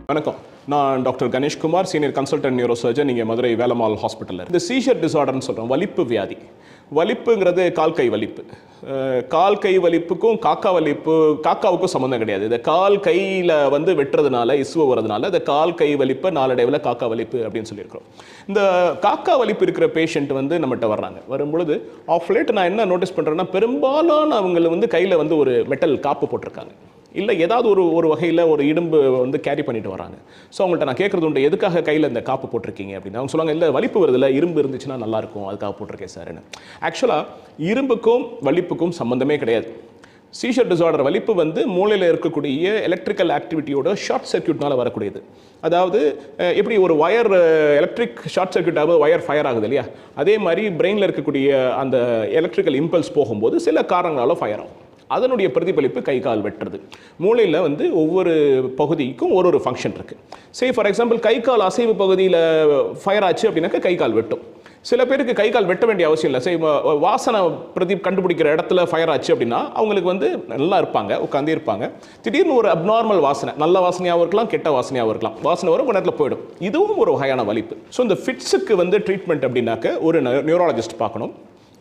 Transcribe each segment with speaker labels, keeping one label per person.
Speaker 1: வணக்கம். நான் doctor Ganesh Kumar, senior consultant neuro surgeon, இங்கே மதுரை வேலம்மாள் ஹாஸ்பிட்டலில். இந்த சீஷர் டிசார்டர்னு சொல்கிறோம், வலிப்பு வியாதி. வலிப்புங்கிறது கால் கை வலிப்பு. கால் கை வலிப்புக்கும் காக்காவுக்கும் சம்மந்தம் கிடையாது. இந்த கால் கையில் வெட்டுறதுனால இசுவ வரதுனால இந்த கால் கை வலிப்பை நாளடைவில் காக்கா வலிப்பு அப்படின்னு சொல்லியிருக்கிறோம். இந்த காக்கா வலிப்பு இருக்கிற பேஷண்ட் நம்மகிட்ட வர்றாங்க. வரும்பொழுது ஆஃப் லேட் நான் என்ன நோட்டீஸ் பண்ணுறேன்னா, பெரும்பாலான அவங்க கையில் ஒரு மெட்டல் காப்பு போட்டிருக்காங்க, இல்லை ஏதாவது ஒரு வகையில் ஒரு இடும்பு கேரி பண்ணிட்டு வராங்க. ஸோ அவங்கள்ட்ட நான் கேட்குறது உண்டு, எதுக்காக கையில் இந்த காப்பு போட்டிருக்கீங்க அப்படின்னு. அவங்க சொல்லுவாங்க, இல்லை வலிப்பு வருதில்ல, இரும்பு இருந்துச்சுன்னா நல்லாயிருக்கும், அதுக்காக போட்டிருக்கேன் சார்னு. ஆக்சுவலாக இரும்புக்கும் வலிப்புக்கும் சம்மந்தமே கிடையாது. சீஷர் டிசார்டர் வலிப்பு மூளையில் இருக்கக்கூடிய எலக்ட்ரிக்கல் ஆக்டிவிட்டியோட ஷார்ட் சர்க்யூட்னால வரக்கூடியது. அதாவது எப்படி ஒரு ஒயர் எலக்ட்ரிக் ஷார்ட் சர்க்யூட் ஆகுது, ஒயர் ஃபயர் ஆகுது இல்லையா, அதே மாதிரி பிரெயினில் இருக்கக்கூடிய அந்த எலக்ட்ரிக்கல் இம்பல்ஸ் போகும்போது சில காரணங்களால ஃபயர் ஆகும். அதனுடைய பிரதிபலிப்பு கை கால் வெட்டுறது. மூளையில் ஒவ்வொரு பகுதிக்கும் ஒரு ஃபங்க்ஷன் இருக்குது. ஃபார் எக்ஸாம்பிள் கை கால் அசைவு பகுதியில் ஃபயர் ஆச்சு அப்படின்னாக்கா கை கால் வெட்டும். சில பேருக்கு கை கால் வெட்ட வேண்டிய அவசியம் இல்லை. வாசனை கண்டுபிடிக்கிற இடத்துல ஃபயர் ஆச்சு அப்படின்னா அவங்களுக்கு நல்லா இருப்பாங்க, உட்காந்தே இருப்பாங்க. திடீர்னு ஒரு அப்நார்மல் வாசனை, நல்ல வாசனையாகவும் இருக்கலாம், கெட்ட வாசனையாகவும் இருக்கலாம், வாசனை வரும், கொஞ்ச நேரத்தில் போயிடும். இதுவும் ஒரு வகையான வலிப்பு. ஸோ இந்த ஃபிட்ஸுக்கு ட்ரீட்மெண்ட் அப்படின்னாக்க ஒரு நியூராலஜிஸ்ட் பார்க்கணும்,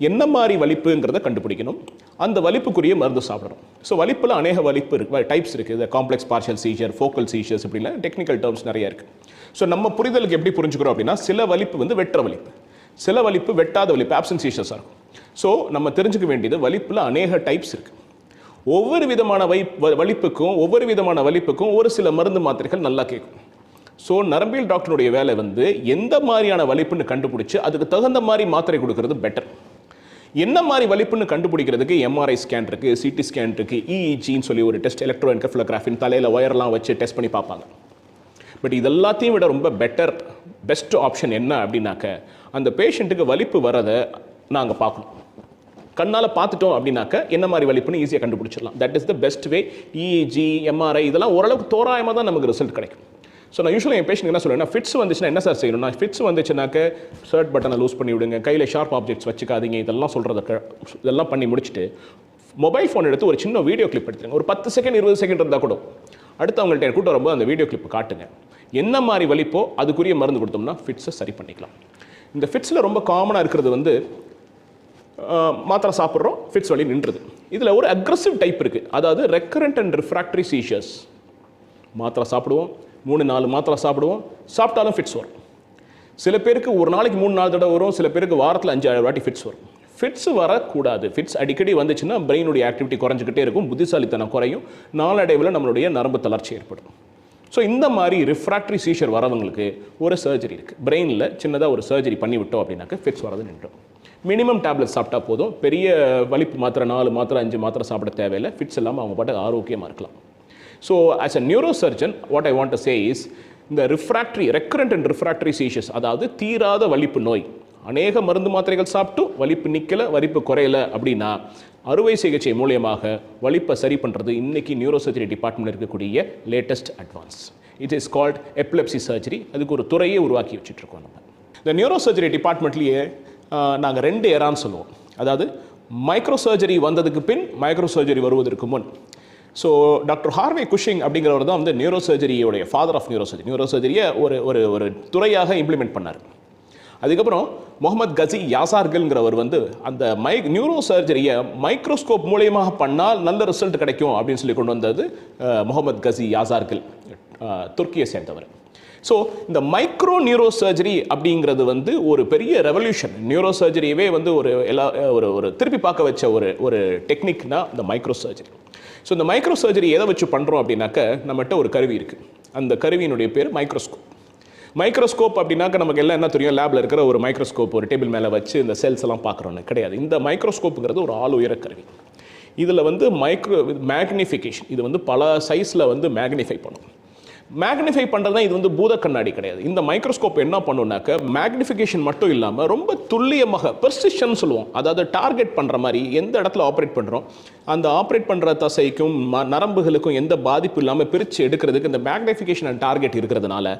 Speaker 1: என்ன மாதிரி வலிப்புங்கிறத கண்டுபிடிக்கணும், அந்த வலிப்புக்குரிய மருந்து சாப்பிடணும். ஸோ வலிப்பில் அநேக வலிப்பு இருக்குது, டைப்ஸ் இருக்குது. காம்ப்ளெக்ஸ் பார்ஷியல் சீஷர், ஃபோக்கல் சீஷர்ஸ், இப்படிலாம் டெக்னிக்கல் டேர்ம்ஸ் நிறைய இருக்குது. ஸோ நம்ம புரிதலுக்கு எப்படி புரிஞ்சுக்கிறோம் அப்படின்னா, சில வலிப்பு வெட்டுற வலிப்பு, சில வலிப்பு வெட்டாத வலிப்பு, ஆப்சன்ட் சீஷர்ஸாக இருக்கும். ஸோ நம்ம தெரிஞ்சுக்க வேண்டியது, வலிப்பில் அநேக டைப்ஸ் இருக்குது. ஒவ்வொரு விதமான வலிப்புக்கும் ஒரு சில மருந்து மாத்திரைகள் நல்லா கேட்கும். ஸோ நரம்பியல் டாக்டருடைய வேலை எந்த மாதிரியான வலிப்புன்னு கண்டுபிடிச்சு அதுக்கு தகுந்த மாதிரி மாத்திரை கொடுக்கறது பெட்டர். என்ன மாதிரி வலிப்புன்னு கண்டுபிடிக்கிறதுக்கு எம்ஆர்ஐ ஸ்கேன் இருக்குது, சிடி ஸ்கேன் இருக்குது, இஇஜின்னு சொல்லி ஒரு டெஸ்ட், எலக்ட்ரோ என்கெஃபலோகிராஃபின் தலையில் ஒயர்லாம் வச்சு டெஸ்ட் பண்ணி பார்ப்பாங்க. பட் இது எல்லாத்தையும் விட ரொம்ப பெஸ்ட் ஆப்ஷன் என்ன அப்படின்னாக்க, அந்த பேஷண்ட்டுக்கு வலிப்பு வரதை நாங்கள் பார்க்கணும். கண்ணால் பார்த்துட்டோம் அப்படின்னாக்க என்ன மாதிரி வலிப்புன்னு ஈஸியாக கண்டுபிடிச்சிடலாம். That is the best way. EEG, MRI இதெல்லாம் ஓரளவுக்கு தோராயமாக தான் நமக்கு ரிசல்ட் கிடைக்கும். ஸோ நான் யூஸ்வலாக என் பேஷண்ட் என்ன சொல்லுவேன்னா, ஃபிட்ஸ் வந்துச்சுன்னா என்ன சார் செய்யணும்னா, ஃபிட்ஸ் வந்துச்சுனாக்க ஷர்ட் பட்டனை லூஸ் பண்ணி விடுங்க, கையில் ஷார்ப் ஆப்ஜெக்ட்ஸ் வச்சுக்காதீங்க, இதெல்லாம் பண்ணி முடிச்சுட்டு மொபைல் ஃபோன் எடுத்து ஒரு சின்ன வீடியோ கிளிப் எடுத்துருங்க. ஒரு 10 செகண்ட் 20 செகண்ட் இருந்தால் கூட அடுத்து அவங்கள்ட்ட கூட்டம் வரும்போது அந்த வீடியோ கிளிப் காட்டுங்க. என்ன மாதிரி வலிப்போ அதுக்குரிய மருந்து கொடுத்தோம்னா ஃபிட்ஸை சரி பண்ணிக்கலாம். இந்த ஃபிட்ஸில் ரொம்ப காமனாக இருக்கிறது மாத்திரை சாப்பிட்றோம், ஃபிட்ஸ் வலி நின்றுது. இதில் ஒரு அக்ரெசிவ் டைப் இருக்குது, அதாவது ரெக்கரண்ட் அண்ட் ரிஃப்ராக்டரி சீஷர்ஸ். மாத்திரை சாப்பிடுவோம், 3-4 மாத்திரை சாப்பிடுவோம், சாப்பிட்டாலும் ஃபிட்ஸ் வரும். சில பேருக்கு ஒரு நாளைக்கு 3-4 தடவை வரும், சில பேருக்கு வாரத்தில் 5-6 வாட்டி ஃபிட்ஸ் வரும். ஃபிட்ஸ் வரக்கூடாது. ஃபிட்ஸ் அடிக்கடி வந்துச்சுன்னா பிரெயினுடைய ஆக்டிவிட்டி குறைஞ்சிக்கிட்டே இருக்கும், புத்திசாலித்தனம் குறையும், நாளடைவில் நம்மளுடைய நரம்பு தளர்ச்சி ஏற்படும். ஸோ இந்த மாதிரி ரிஃப்ராக்டரி சீஷர் வரவங்களுக்கு ஒரு சர்ஜரி இருக்குது. பிரெயினில் சின்னதாக ஒரு சர்ஜரி பண்ணி விட்டோம் அப்படின்னாக்க ஃபிட்ஸ் வரது நின்றும். மினிமம் டேப்லெட் சாப்பிட்டா போதும். பெரிய வலிப்பு மாத்திரை 4 மாத்திரை 5 மாத்திரை சாப்பிட தேவையில்லை. ஃபிட்ஸ் இல்லாமல் அவங்க பாட்டு ஆரோக்கியமாக இருக்கலாம். So as a neurosurgeon, what I want to say is, இந்த recurrent and refractory seizures, அதாவது தீராத வலிப்பு நோய், அநேக மருந்து மாத்திரைகள் சாப்பிட்டு வலிப்பு நிற்கலை, வலிப்பு குறையலை அப்படின்னா அறுவை சிகிச்சை மூலியமாக வலிப்பை சரி பண்ணுறது இன்னைக்கு நியூரோசர்ஜரி டிபார்ட்மெண்ட்டில் இருக்கக்கூடிய latest advance. It is called epilepsy surgery. அதுக்கு ஒரு துறையே உருவாக்கி வச்சுட்ருக்கோம். நம்ம இந்த நியூரோசர்ஜரி டிபார்ட்மெண்ட்லேயே நாங்கள் 2 எரான்னு சொல்லுவோம். அதாவது மைக்ரோ சர்ஜரி வந்ததுக்கு பின், மைக்ரோ சர்ஜரி வருவதற்கு முன். ஸோ டாக்டர் ஹார்வே குஷிங் அப்படிங்கிறவர் தான் நியூரோசர்ஜரியோடைய ஃபாதர் ஆஃப் நியூரோசர்ஜரியை ஒரு துறையாக இம்ப்ளிமெண்ட் பண்ணார். அதுக்கப்புறம் முகமது கசி யாசார்கில்ங்கிறவர் அந்த நியூரோசர்ஜரியை மைக்ரோஸ்கோப் மூலியமாக பண்ணால் நல்ல ரிசல்ட் கிடைக்கும் அப்படின்னு சொல்லி கொண்டு வந்தது முகமது கசி யாசார்கில், துர்க்கியை சேர்ந்தவர். ஸோ இந்த மைக்ரோ நியூரோ சர்ஜரி அப்படிங்கிறது ஒரு பெரிய ரெவல்யூஷன். நியூரோ சர்ஜரியவே ஒரு திருப்பி பார்க்க வச்ச ஒரு டெக்னிக்னா இந்த மைக்ரோ சர்ஜரி. ஸோ இந்த மைக்ரோ சர்ஜரி எதை வச்சு பண்ணுறோம் அப்படின்னாக்க, நம்மகிட்ட ஒரு கருவி இருக்குது. அந்த கருவியினுடைய பேர் மைக்ரோஸ்கோப். மைக்ரோஸ்கோப் அப்படின்னாக்க நமக்கு எல்லாம் என்ன தெரியும், லேபில் இருக்கிற ஒரு மைக்ரோஸ்கோப் ஒரு டேபிள் மேலே வச்சு இந்த செல்ஸ் எல்லாம் பார்க்குறோன்னு கிடையாது. இந்த மைக்ரோஸ்கோப்புங்கிறது ஒரு ஆள் உயர கருவி. இதில் மேக்னிஃபிகேஷன், இது பல சைஸில் மேக்னிஃபை பண்ணும். மேக்னிஃபை பண்ணுறதுனா இது பூத கண்ணாடி கிடையாது. இந்த மைக்ரோஸ்கோப் என்ன பண்ணுனாக்க, மேக்னிஃபிகேஷன் மட்டும் இல்லாமல் ரொம்ப துல்லியமாக பெர்சிஷன் சொல்லுவோம். அதாவது டார்கெட் பண்ணுற மாதிரி எந்த இடத்துல ஆப்ரேட் பண்ணுறோம், அந்த ஆப்ரேட் பண்ணுற தசைக்கும் நரம்புகளுக்கும் எந்த பாதிப்பு இல்லாமல் பிரித்து எடுக்கிறதுக்கு இந்த மேக்னிஃபிகேஷன் அண்ட் டார்கெட் இருக்கிறதுனால